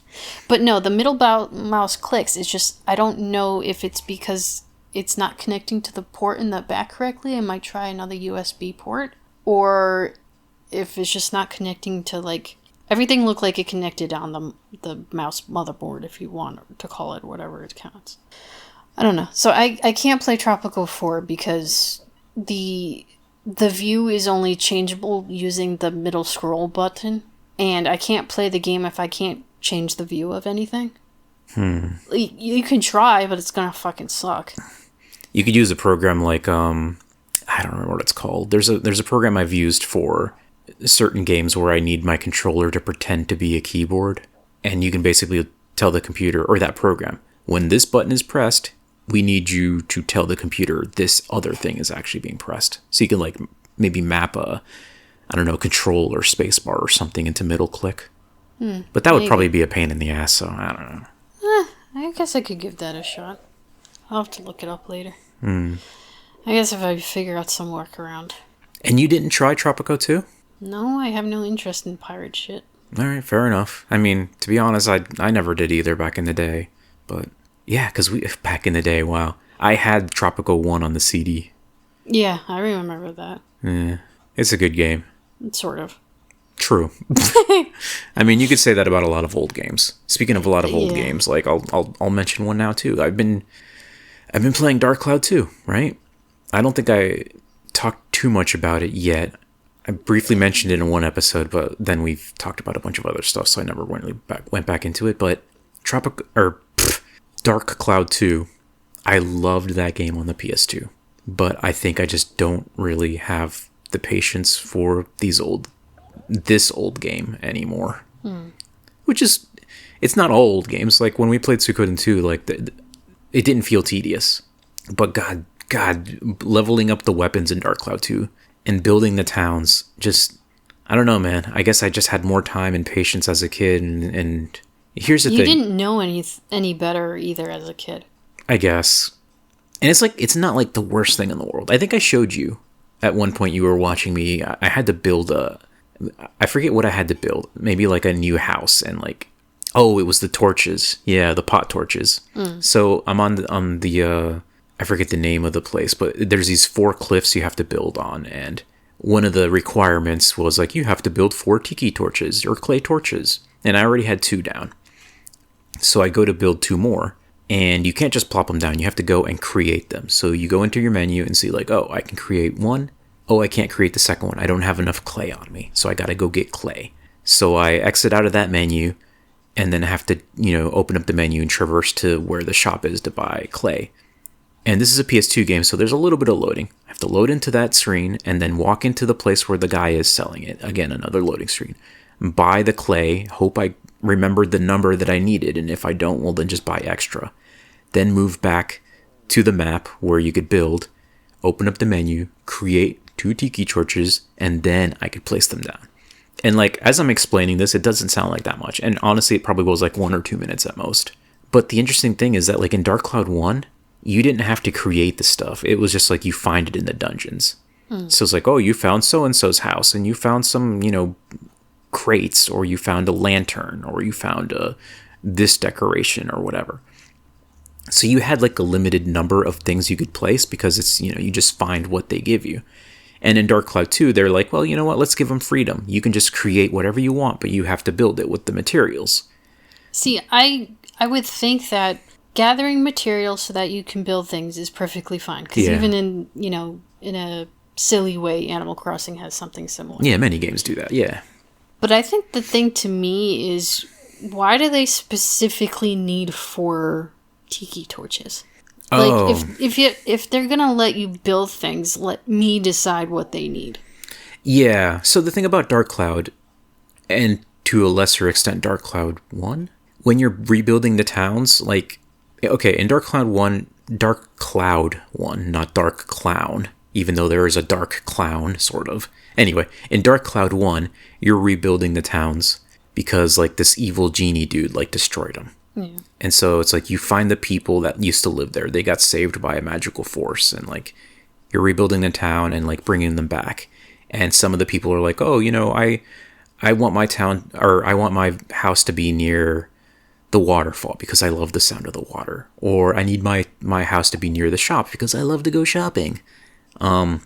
[SPEAKER 2] But no, the middle mouse clicks. It's just, I don't know if it's because it's not connecting to the port in the back correctly. I might try another USB port. Or if it's just not connecting to, like, everything looked like it connected on the mouse motherboard, if you want to call it whatever it counts. I don't know. So I can't play Tropico 4 because the view is only changeable using the middle scroll button, and I can't play the game if I can't change the view of anything. You can try, but it's gonna fucking suck.
[SPEAKER 1] You could use a program like I don't remember what it's called. There's a program I've used for certain games where I need my controller to pretend to be a keyboard, and you can basically tell the computer or that program, when this button is pressed, we need you to tell the computer this other thing is actually being pressed. So you can like maybe map a, I don't know, control or spacebar or something into middle click. But that would probably be a pain in the ass, so I don't know.
[SPEAKER 2] I guess I could give that a shot. I'll have to look it up later. I guess if I figure out some workaround.
[SPEAKER 1] And you didn't try Tropico 2?
[SPEAKER 2] No, I have no interest in pirate shit.
[SPEAKER 1] Alright, fair enough. I mean, to be honest, I never did either back in the day. But yeah, because back in the day, wow. I had Tropico 1 on the CD.
[SPEAKER 2] Yeah, I remember that.
[SPEAKER 1] Yeah, it's a good game.
[SPEAKER 2] Sort of.
[SPEAKER 1] True. I mean, you could say that about a lot of old games. Speaking of a lot of old games, like I'll mention one now too. I've been playing Dark Cloud 2, right? I don't think I talked too much about it yet. I briefly mentioned it in one episode, but then we've talked about a bunch of other stuff, so I never went back into it. But Dark Cloud 2, I loved that game on the PS2, but I think I just don't really have the patience for this old game anymore. Which is, it's not all old games. Like when we played Suikoden 2, like it didn't feel tedious. But God, leveling up the weapons in Dark Cloud 2 and building the towns, just, I don't know, man. I guess I just had more time and patience as a kid, and here's the thing.
[SPEAKER 2] You didn't know any better either as a kid.
[SPEAKER 1] I guess. And it's like, it's not like the worst thing in the world. I think I showed you at one point, you were watching me. I had to build I forget what I had to build. Maybe like a new house, and like, oh, it was the torches. Yeah, the pot torches. So I'm on the I forget the name of the place, but there's these 4 cliffs you have to build on, and one of the requirements was like, you have to build 4 tiki torches or clay torches, and I already had 2 down. So I go to build 2 more, and you can't just plop them down. You have to go and create them. So you go into your menu and see like, oh, I can create 1. Oh, I can't create the second one. I don't have enough clay on me, so I gotta go get clay. So I exit out of that menu, and then have to, open up the menu and traverse to where the shop is to buy clay. And this is a PS2 game, so there's a little bit of loading. I have to load into that screen and then walk into the place where the guy is selling it. Again, another loading screen. Buy the clay, hope I remembered the number that I needed, and if I don't, well, then just buy extra. Then move back to the map where you could build, open up the menu, create 2 tiki torches, and then I could place them down. And like, as I'm explaining this, it doesn't sound like that much. And honestly, it probably was like 1 or 2 minutes at most. But the interesting thing is that like in Dark Cloud 1, you didn't have to create the stuff. It was just like you find it in the dungeons. So it's like, oh, you found so-and-so's house, and you found some, crates, or you found a lantern, or you found this decoration or whatever. So you had like a limited number of things you could place because it's, you just find what they give you. And in Dark Cloud 2, they're like, well, you know what? Let's give them freedom. You can just create whatever you want, but you have to build it with the materials.
[SPEAKER 2] See, I would think that gathering materials so that you can build things is perfectly fine. Because even in, in a silly way, Animal Crossing has something similar.
[SPEAKER 1] Yeah, many games do that, yeah.
[SPEAKER 2] But I think the thing to me is, why do they specifically need 4 tiki torches? Like, if they're gonna let you build things, let me decide what they need.
[SPEAKER 1] Yeah, so the thing about Dark Cloud, and to a lesser extent Dark Cloud 1, when you're rebuilding the towns, like, okay, in Dark Cloud 1, not Dark Clown, even though there is a Dark Clown, sort of. Anyway, in Dark Cloud 1, you're rebuilding the towns because, like, this evil genie dude, like, destroyed them. Yeah. And so it's like you find the people that used to live there. They got saved by a magical force, and like you're rebuilding the town and like bringing them back. And some of the people are like, oh, I want my town, or I want my house to be near the waterfall because I love the sound of the water, or I need my house to be near the shop because I love to go shopping. But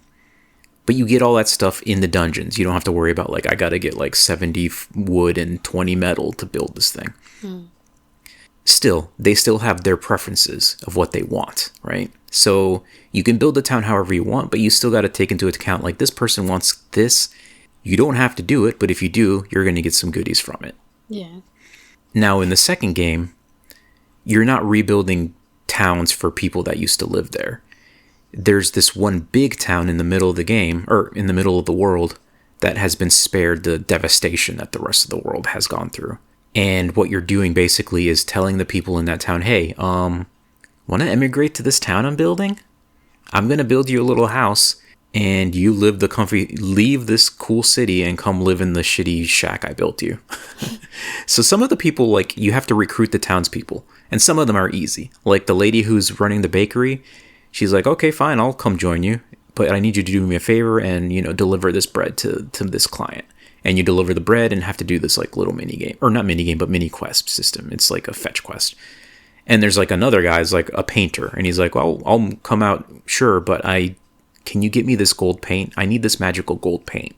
[SPEAKER 1] you get all that stuff in the dungeons. You don't have to worry about like I got to get like 70 wood and 20 metal to build this thing. Still, they still have their preferences of what they want, right? So you can build the town however you want, but you still got to take into account, like, this person wants this. You don't have to do it, but if you do, you're going to get some goodies from it.
[SPEAKER 2] Yeah.
[SPEAKER 1] Now, in the second game, you're not rebuilding towns for people that used to live there. There's this one big town in the middle of the game, or in the middle of the world, that has been spared the devastation that the rest of the world has gone through. And what you're doing basically is telling the people in that town, hey, want to emigrate to this town I'm building? I'm going to build you a little house, and you leave this cool city and come live in the shitty shack I built you. So some of the people, like, you have to recruit the townspeople, and some of them are easy. Like the lady who's running the bakery, she's like, okay, fine, I'll come join you, but I need you to do me a favor and, deliver this bread to this client. And you deliver the bread and have to do this like little mini game, or not mini game, but mini quest system. It's like a fetch quest. And there's like another guy's like a painter, and he's like, well, I'll come out, sure, but can you get me this gold paint? I need this magical gold paint.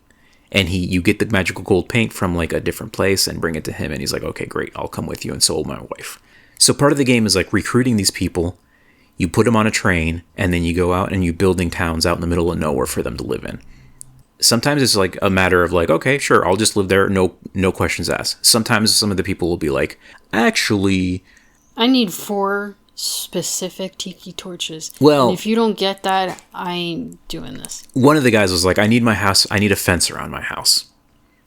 [SPEAKER 1] And you get the magical gold paint from like a different place and bring it to him. And he's like, okay, great, I'll come with you, and so will my wife. So part of the game is like recruiting these people. You put them on a train, and then you go out and you building towns out in the middle of nowhere for them to live in. Sometimes it's like a matter of like, okay, sure, I'll just live there, no questions asked. Sometimes some of the people will be like, actually,
[SPEAKER 2] I need 4 specific tiki torches.
[SPEAKER 1] Well,
[SPEAKER 2] and if you don't get that, I ain't doing this.
[SPEAKER 1] One of the guys was like, I need a fence around my house.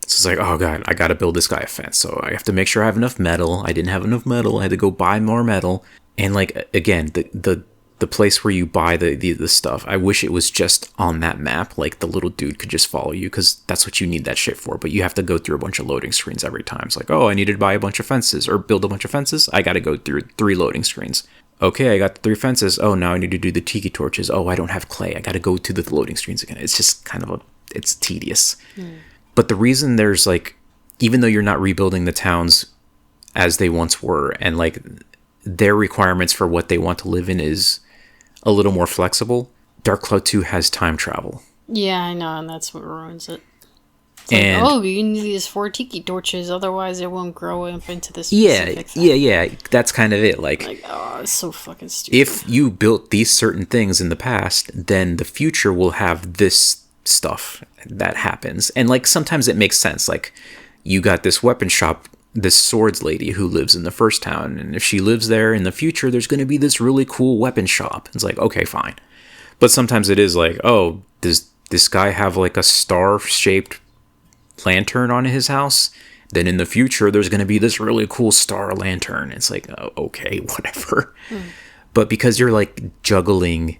[SPEAKER 1] So it's like, oh god, I gotta build this guy a fence. So I have to make sure I have enough metal. I didn't have enough metal. I had to go buy more metal. And like, again, the place where you buy the stuff, I wish it was just on that map. Like the little dude could just follow you, because that's what you need that shit for. But you have to go through a bunch of loading screens every time. It's like, oh, I needed to buy a bunch of fences or build a bunch of fences. I got to go through 3 loading screens. Okay, I got the 3 fences. Oh, now I need to do the tiki torches. Oh, I don't have clay. I got to go to the loading screens again. It's just kind of it's tedious. But the reason there's like, even though you're not rebuilding the towns as they once were, and like their requirements for what they want to live in is a little more flexible, Dark Cloud 2 has time travel.
[SPEAKER 2] Yeah, I know, and that's what ruins it. It's like, oh, you need these 4 tiki torches, otherwise it won't grow up into this specific thing.
[SPEAKER 1] Yeah, that's kind of it. Like,
[SPEAKER 2] oh, it's so fucking stupid.
[SPEAKER 1] If you built these certain things in the past, then the future will have this stuff that happens. And like, sometimes it makes sense. Like, you got this weapon shop, this swords lady who lives in the first town, and if she lives there in the future, there's going to be this really cool weapon shop. It's like, okay, fine. But sometimes it is like, oh, does this guy have like a star-shaped lantern on his house? Then in the future, there's going to be this really cool star lantern. It's like, oh, okay, whatever. But because you're like juggling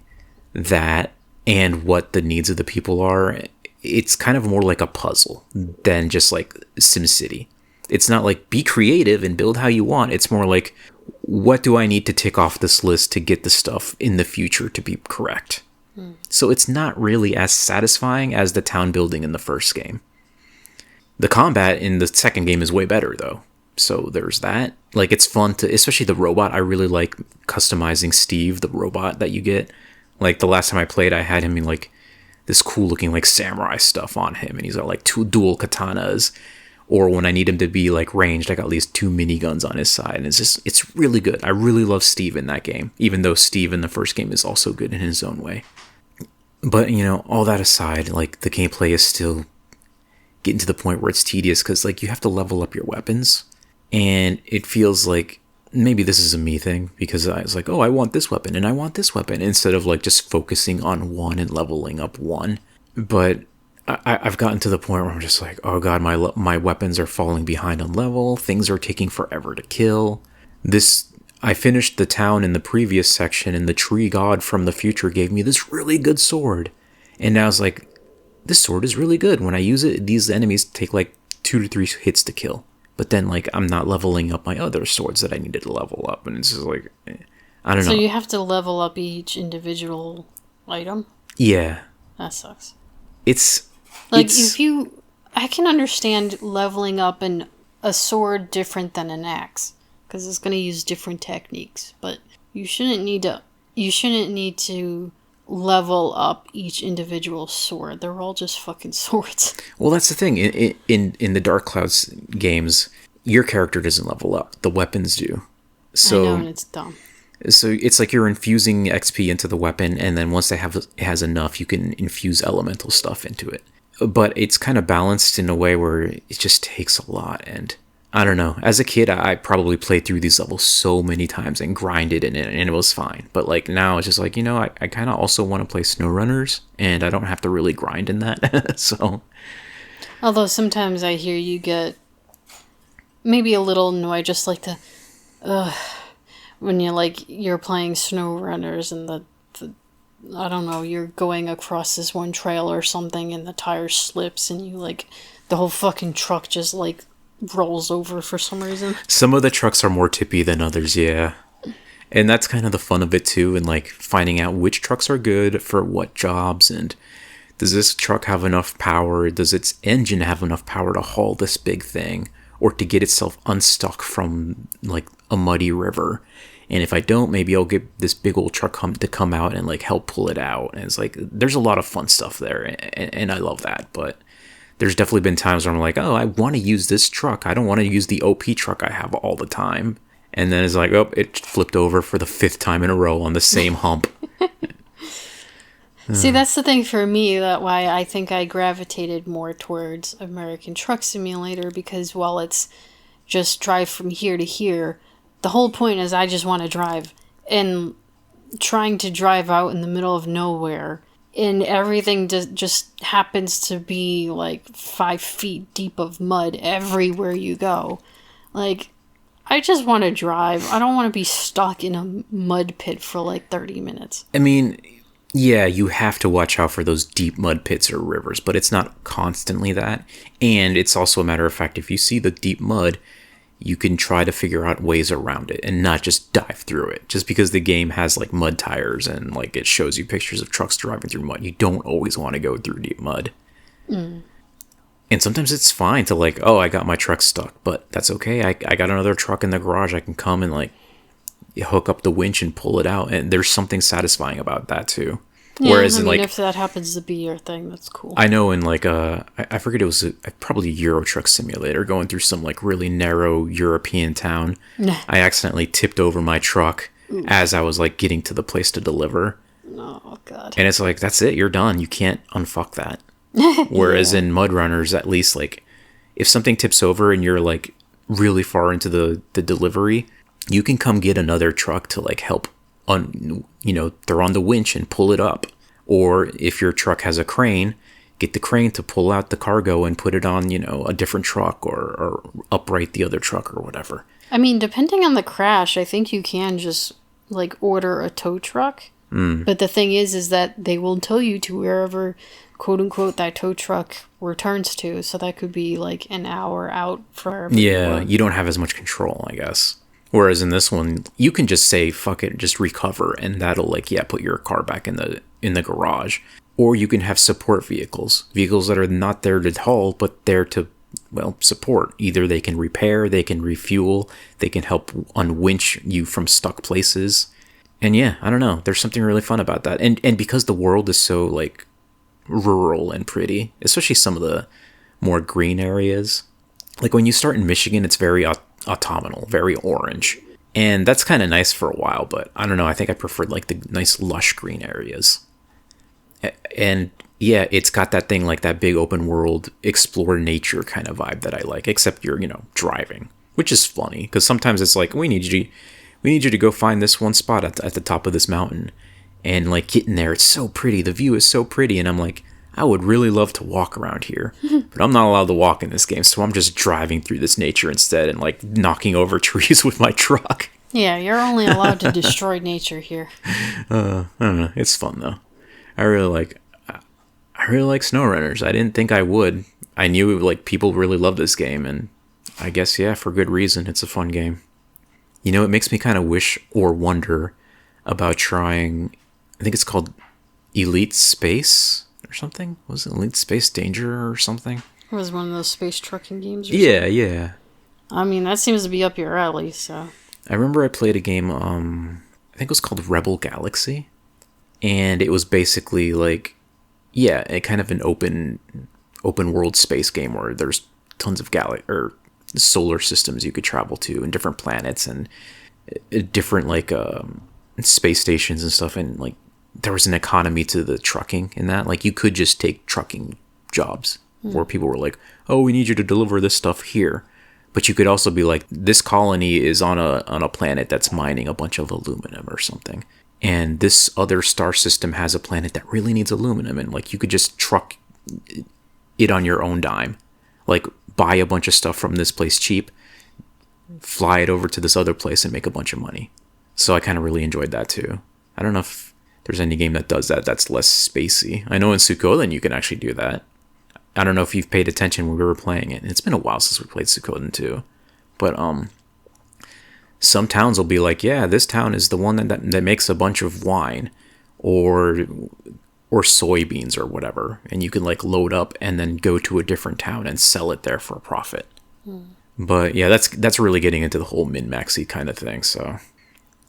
[SPEAKER 1] that and what the needs of the people are, it's kind of more like a puzzle than just like SimCity. It's not like be creative and build how you want. It's more like, what do I need to tick off this list to get the stuff in the future to be correct? So it's not really as satisfying as the town building in the first game. The combat in the second game is way better, though. So there's that. Like, it's fun to, especially the robot. I really like customizing Steve, the robot that you get. Like, the last time I played, I had him in, like, this cool-looking, like, samurai stuff on him. And he's got, like, 2 dual katanas. Or when I need him to be, like, ranged, I got at least 2 miniguns on his side. And it's really good. I really love Steve in that game. Even though Steve in the first game is also good in his own way. But, you know, all that aside, like, the gameplay is still getting to the point where it's tedious, because like you have to level up your weapons, and it feels like, maybe this is a me thing, because I was like, oh, I want this weapon and I want this weapon, instead of like just focusing on one and leveling up one. But I've gotten to the point where I'm just like, oh god, my weapons are falling behind on level, things are taking forever to kill. I finished the town in the previous section, and the tree god from the future gave me this really good sword, and now it's like, this sword is really good. When I use it, these enemies take like 2 to 3 hits to kill. But then like I'm not leveling up my other swords that I needed to level up. And it's just like, I don't know.
[SPEAKER 2] So you have to level up each individual item?
[SPEAKER 1] Yeah.
[SPEAKER 2] That sucks.
[SPEAKER 1] It's...
[SPEAKER 2] Like, I can understand leveling up a sword different than an axe, because it's going to use different techniques. But you shouldn't need to level up each individual sword. They're all just fucking swords. Well,
[SPEAKER 1] that's the thing. In the Dark Clouds games, your character doesn't level up. The weapons do. So,
[SPEAKER 2] I know, and it's dumb.
[SPEAKER 1] So it's like you're infusing XP into the weapon, and then once it has enough, you can infuse elemental stuff into it. But it's kind of balanced in a way where it just takes a lot, and I don't know. As a kid, I probably played through these levels so many times and grinded in it, and it was fine. But like now, it's just like, you know, I kind of also want to play SnowRunners, and I don't have to really grind in that. So,
[SPEAKER 2] although sometimes I hear you get maybe a little annoyed, just like when you're playing SnowRunners and the I don't know, you're going across this one trail or something, and the tire slips, and you like the whole fucking truck just like rolls over for some reason.
[SPEAKER 1] Some of the trucks are more tippy than others, yeah. And that's kind of the fun of it too, and like finding out which trucks are good for what jobs, and does this truck have enough power? Does its engine have enough power to haul this big thing? or to get itself unstuck from like a muddy river. And if I don't, maybe I'll get this big old truck to come out and like help pull it out. And it's like, there's a lot of fun stuff there. And I love that. But there's definitely been times where I'm like, oh, I want to use this truck. I don't want to use the OP truck I have all the time. And then it's like, oh, it flipped over for the 5th time in a row on the same hump.
[SPEAKER 2] See, that's the thing for me, that why I think I gravitated more towards American Truck Simulator, because while it's just drive from here to here, the whole point is I just want to drive. And trying to drive out in the middle of nowhere, and everything just happens to be like 5 feet deep of mud everywhere you go. Like, I just want to drive. I don't want to be stuck in a mud pit for like 30 minutes.
[SPEAKER 1] I mean, yeah, you have to watch out for those deep mud pits or rivers, but it's not constantly that. And it's also a matter of fact, if you see the deep mud, you can try to figure out ways around it and not just dive through it. Just because the game has like mud tires and like it shows you pictures of trucks driving through mud, you don't always want to go through deep mud. Mm. And sometimes it's fine to like, oh, I got my truck stuck, but that's okay. I got another truck in the garage. I can come and like hook up the winch and pull it out. And there's something satisfying about that too.
[SPEAKER 2] Yeah,
[SPEAKER 1] Whereas
[SPEAKER 2] I mean,
[SPEAKER 1] like,
[SPEAKER 2] if that happens to be your thing, that's cool.
[SPEAKER 1] I know in like I forget, it was probably a Euro Truck Simulator, going through some like really narrow European town. I accidentally tipped over my truck as I was like getting to the place to deliver.
[SPEAKER 2] Oh god.
[SPEAKER 1] And it's like, that's it, you're done. You can't unfuck that. Whereas in Mud Runners, at least, like if something tips over and you're like really far into the delivery, you can come get another truck to like help throw on the winch and pull it up. Or if your truck has a crane, get the crane to pull out the cargo and put it on, a different truck, or upright the other truck or whatever.
[SPEAKER 2] I mean, depending on the crash, I think you can just like order a tow truck. But the thing is that they will tow you to wherever, quote unquote, that tow truck returns to. So that could be like an hour out from.
[SPEAKER 1] Yeah, you don't have as much control, I guess. Whereas in this one, you can just say, fuck it, just recover, and that'll like, put your car back in the garage. Or you can have support vehicles that are not there to haul, but there to, support. Either they can repair, they can refuel, they can help unwinch you from stuck places. And I don't know, there's something really fun about that. And because the world is so like rural and pretty, especially some of the more green areas. Like when you start in Michigan, it's very autumnal, very orange. And that's kind of nice for a while, but I don't know, I think I preferred like the nice lush green areas. And it's got that thing, like that big open world, explore nature kind of vibe that I like, except you're, driving, which is funny because sometimes it's like, we need you to go find this one spot at the top of this mountain, and like getting there, it's so pretty, the view is so pretty, and I'm like, I would really love to walk around here, but I'm not allowed to walk in this game, so I'm just driving through this nature instead and like knocking over trees with my truck.
[SPEAKER 2] Yeah, you're only allowed to destroy nature here.
[SPEAKER 1] I don't know, it's fun though. I really like SnowRunners. I didn't think I would. I knew like people really love this game, and I guess for good reason. It's a fun game. It makes me kind of wish or wonder about trying. I think it's called Elite Space or something. Was it Elite Space Danger or something?
[SPEAKER 2] It was one of those space trucking games.
[SPEAKER 1] Yeah.
[SPEAKER 2] I mean, that seems to be up your alley. So
[SPEAKER 1] I remember I played a game. I think it was called Rebel Galaxy. And it was basically like, a kind of an open world space game where there's tons of solar systems you could travel to, and different planets, and different like space stations and stuff. And like there was an economy to the trucking in that. Like you could just take trucking jobs where people were like, oh, we need you to deliver this stuff here. But you could also be like, this colony is on a planet that's mining a bunch of aluminum or something. And this other star system has a planet that really needs aluminum, and like you could just truck it on your own dime, like buy a bunch of stuff from this place cheap, fly it over to this other place and make a bunch of money. So I kind of really enjoyed that too. I don't know if there's any game that does that that's less spacey. I know in Suikoden you can actually do that. I don't know if you've paid attention when we were playing it. It's been a while since we played Suikoden too, but some towns will be like, this town is the one that makes a bunch of wine or soybeans or whatever. And you can like load up and then go to a different town and sell it there for a profit. But yeah, that's really getting into the whole min-maxy kind of thing. So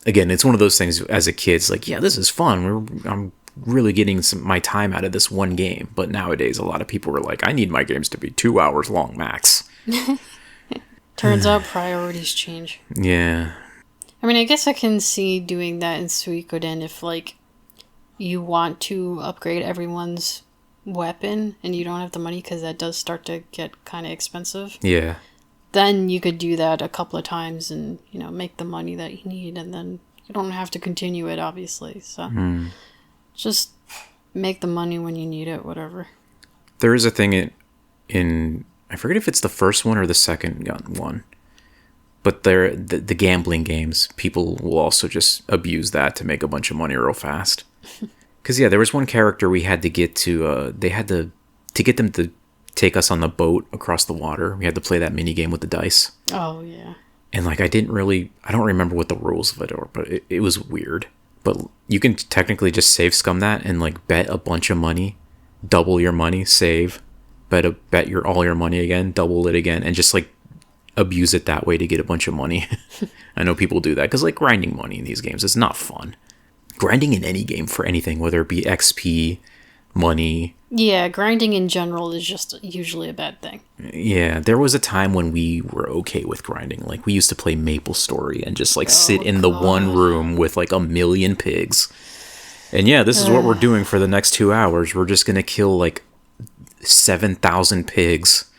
[SPEAKER 1] again, it's one of those things as a kid, it's like, yeah, this is fun. I'm really getting my time out of this one game. But nowadays, a lot of people are like, I need my games to be 2 hours long max.
[SPEAKER 2] Turns out priorities change.
[SPEAKER 1] Yeah.
[SPEAKER 2] I mean, I guess I can see doing that in Suikoden if, like, you want to upgrade everyone's weapon and you don't have the money because that does start to get kind of expensive.
[SPEAKER 1] Yeah.
[SPEAKER 2] Then you could do that a couple of times and, you know, make the money that you need, and then you don't have to continue it, obviously. So just make the money when you need it, whatever.
[SPEAKER 1] There is a thing in I forget if it's the first one or the second one, but the gambling games, people will also just abuse that to make a bunch of money real fast. Because, yeah, there was one character we had to get to, they had to get them to take us on the boat across the water. We had to play that mini game with the dice.
[SPEAKER 2] Oh, yeah.
[SPEAKER 1] And, like, I don't remember what the rules of it are, but it was weird. But you can technically just save scum that and, like, bet a bunch of money, double your money, save, bet all your money again, double it again, and just, like, abuse it that way to get a bunch of money. I know people do that because, like, grinding money in these games is not fun. Grinding in any game for anything, whether it be XP, money.
[SPEAKER 2] Yeah, grinding in general is just usually a bad thing.
[SPEAKER 1] Yeah, there was a time when we were okay with grinding. Like, we used to play MapleStory and just, like, sit in the one room with, like, 1,000,000 pigs. And yeah, this is what we're doing for the next 2 hours. We're just going to kill, like, 7,000 pigs.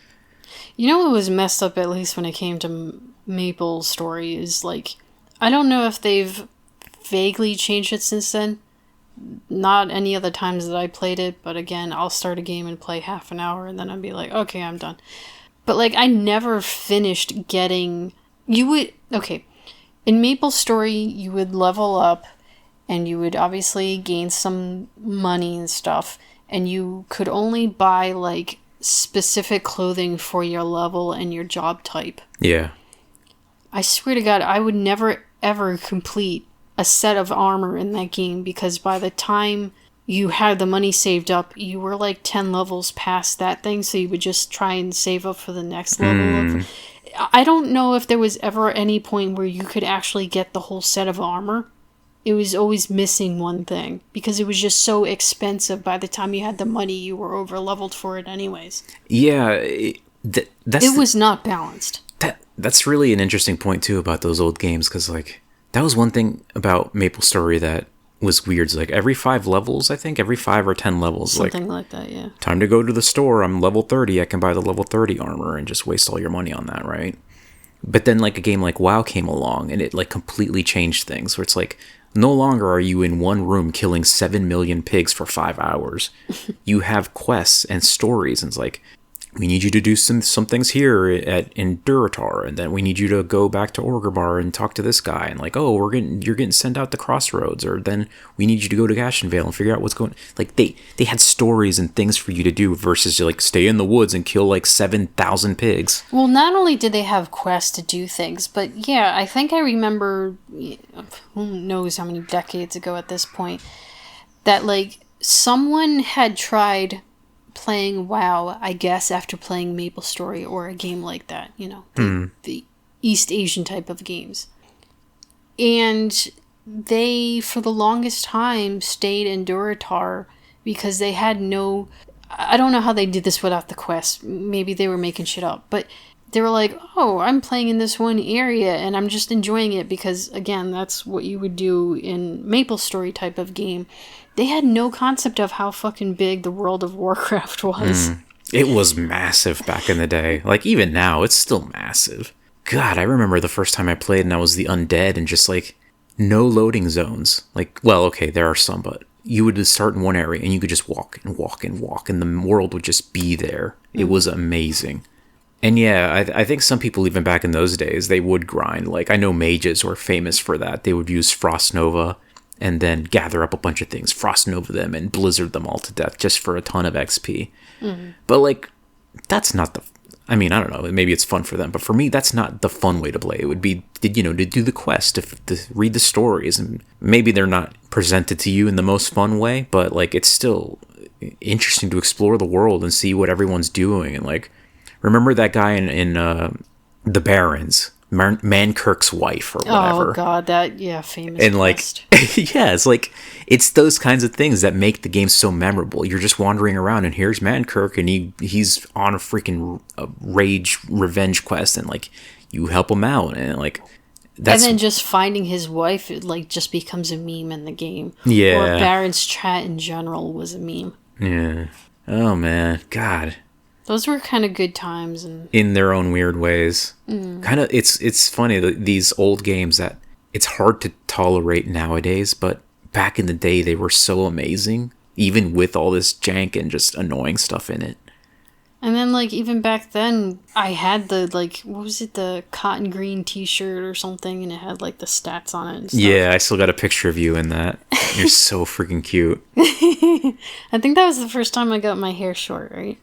[SPEAKER 2] You know what was messed up, at least when it came to MapleStory, is, like, I don't know if they've vaguely changed it since then. Not any of the times that I played it, but again, I'll start a game and play half an hour and then I'd be like, okay, I'm done. But, like, I never finished getting... in MapleStory, you would level up and you would obviously gain some money and stuff, and you could only buy, like, specific clothing for your level and your job type.
[SPEAKER 1] Yeah.
[SPEAKER 2] I swear to God, I would never ever complete a set of armor in that game, because by the time you had the money saved up, you were like 10 levels past that thing, so you would just try and save up for the next level. I don't know if there was ever any point where you could actually get the whole set of armor. It was always missing one thing, because it was just so expensive. By the time you had the money, you were over leveled for it anyways.
[SPEAKER 1] Yeah,
[SPEAKER 2] it was not balanced.
[SPEAKER 1] That's really an interesting point too about those old games, because, like, that was one thing about MapleStory that was weird. It's like every 5 levels, I think, every 5 or 10 levels.
[SPEAKER 2] Something like that, yeah.
[SPEAKER 1] Time to go to the store. I'm level 30. I can buy the level 30 armor and just waste all your money on that, right? But then, like, a game like WoW came along and it, like, completely changed things. Where it's like, no longer are you in one room killing 7 million pigs for 5 hours. You have quests and stories, and it's like, we need you to do some things here in Duratar, and then we need you to go back to Orgrimmar and talk to this guy, and, like, oh, you're getting sent out to Crossroads, or then we need you to go to Ashenvale and figure out what's going. Like, they had stories and things for you to do versus, like, stay in the woods and kill, like, 7,000 pigs.
[SPEAKER 2] Well, not only did they have quests to do things, but yeah, I think I remember, who knows how many decades ago at this point, that, like, someone had tried playing WoW, I guess, after playing MapleStory or a game like that, you know, the East Asian type of games. And they, for the longest time, stayed in Duratar because they had no... I don't know how they did this without the quest. Maybe they were making shit up. But they were like, oh, I'm playing in this one area and I'm just enjoying it because, again, that's what you would do in MapleStory type of game. They had no concept of how fucking big the World of Warcraft was.
[SPEAKER 1] It was massive back in the day. Like, even now, it's still massive. God, I remember the first time I played and I was the undead and just, like, no loading zones. Like, well, okay, there are some, but you would just start in one area and you could just walk and walk and walk and the world would just be there. It was amazing. And yeah, I think some people, even back in those days, they would grind. Like, I know mages were famous for that. They would use Frost Nova and then gather up a bunch of things, Frost Nova them, and Blizzard them all to death just for a ton of XP. But, like, that's not the... I mean, I don't know, maybe it's fun for them, but for me, that's not the fun way to play. It would be, you know, to do the quest, to read the stories, and maybe they're not presented to you in the most fun way, but, like, it's still interesting to explore the world and see what everyone's doing, and, like, remember that guy in the Barons, Mankirk's wife or whatever.
[SPEAKER 2] Oh god, that famous
[SPEAKER 1] And like,
[SPEAKER 2] quest.
[SPEAKER 1] yeah, it's like it's those kinds of things that make the game so memorable. You're just wandering around, and here's Mankirk, and he's on a freaking rage revenge quest, and like you help him out, and like that's
[SPEAKER 2] And then just finding his wife, it like just becomes a meme in the game.
[SPEAKER 1] Yeah.
[SPEAKER 2] Or Baron's chat in general was a meme.
[SPEAKER 1] yeah. Oh man, God.
[SPEAKER 2] Those were kind of good times, and
[SPEAKER 1] In their own weird ways. Kind of, it's funny that these old games that it's hard to tolerate nowadays, but back in the day they were so amazing, even with all this jank and just annoying stuff in it.
[SPEAKER 2] and then like even back then, I had the like what was it, the cotton green T-shirt or something, and it had like the stats on it and stuff.
[SPEAKER 1] Yeah, I still got a picture of you in that. You're so freaking cute.
[SPEAKER 2] I think that was the first time I got my hair short, right?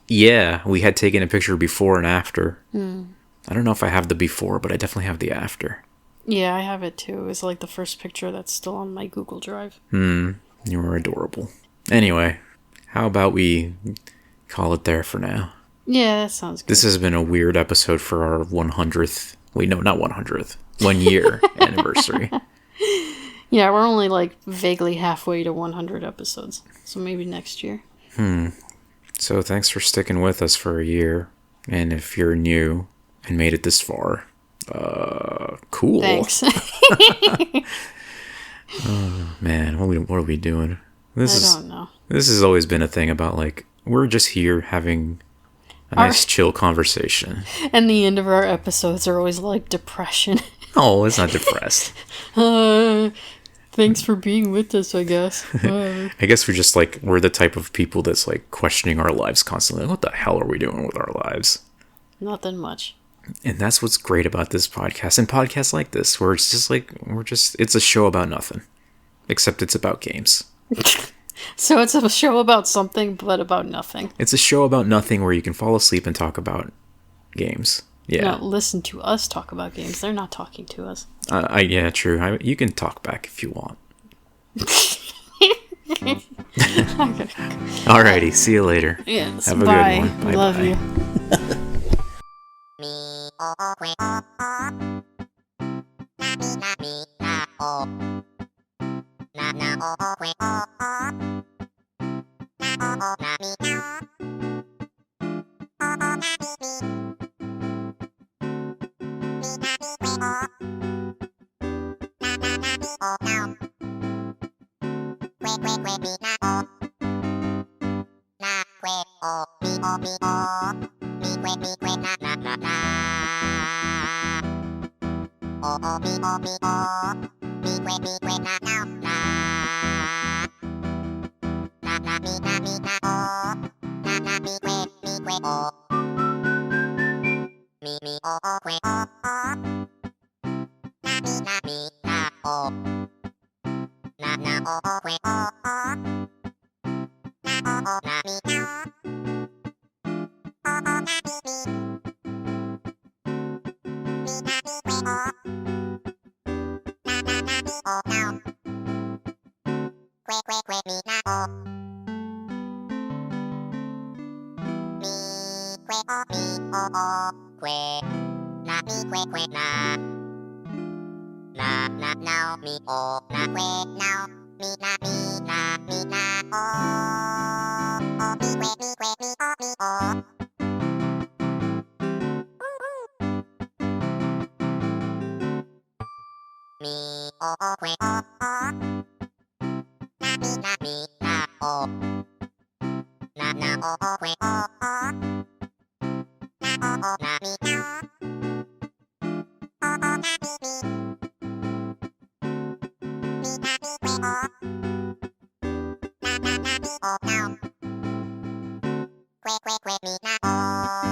[SPEAKER 1] Yeah, we had taken a picture before and after. I don't know if I have the before, but I definitely have the after.
[SPEAKER 2] Yeah, I have it too. It's like the first picture that's still on my Google Drive.
[SPEAKER 1] You were adorable. Anyway, how about we call it there for now?
[SPEAKER 2] Yeah, that sounds good.
[SPEAKER 1] This has been a weird episode for our 100th. Wait, no, not 100th. 1 year anniversary.
[SPEAKER 2] Yeah, we're only like vaguely halfway to 100 episodes. So maybe next year.
[SPEAKER 1] So thanks for sticking with us for a year. And if you're new and made it this far, cool.
[SPEAKER 2] Thanks.
[SPEAKER 1] Man, what are we doing?
[SPEAKER 2] I don't know.
[SPEAKER 1] This has always been a thing about like we're just here having a nice chill conversation.
[SPEAKER 2] And the end of our episodes are always like depression.
[SPEAKER 1] Oh, it's not depressed.
[SPEAKER 2] Thanks for being with us, I guess.
[SPEAKER 1] I guess we're the type of people that's like questioning our lives constantly. What the hell are we doing with our lives?
[SPEAKER 2] Nothing much.
[SPEAKER 1] And that's what's great about this podcast and podcasts like this, where it's just like it's a show about nothing, except it's about games.
[SPEAKER 2] So it's a show about something, but about nothing.
[SPEAKER 1] It's a show about nothing where you can fall asleep and talk about games. Yeah.
[SPEAKER 2] No, listen to us talk about games. They're not talking to us.
[SPEAKER 1] Yeah, true. You can talk back if you want. Alrighty, see you later.
[SPEAKER 2] Yes,
[SPEAKER 1] Have a
[SPEAKER 2] bye.
[SPEAKER 1] good one. Bye.
[SPEAKER 2] Love you.
[SPEAKER 3] Quick, me now.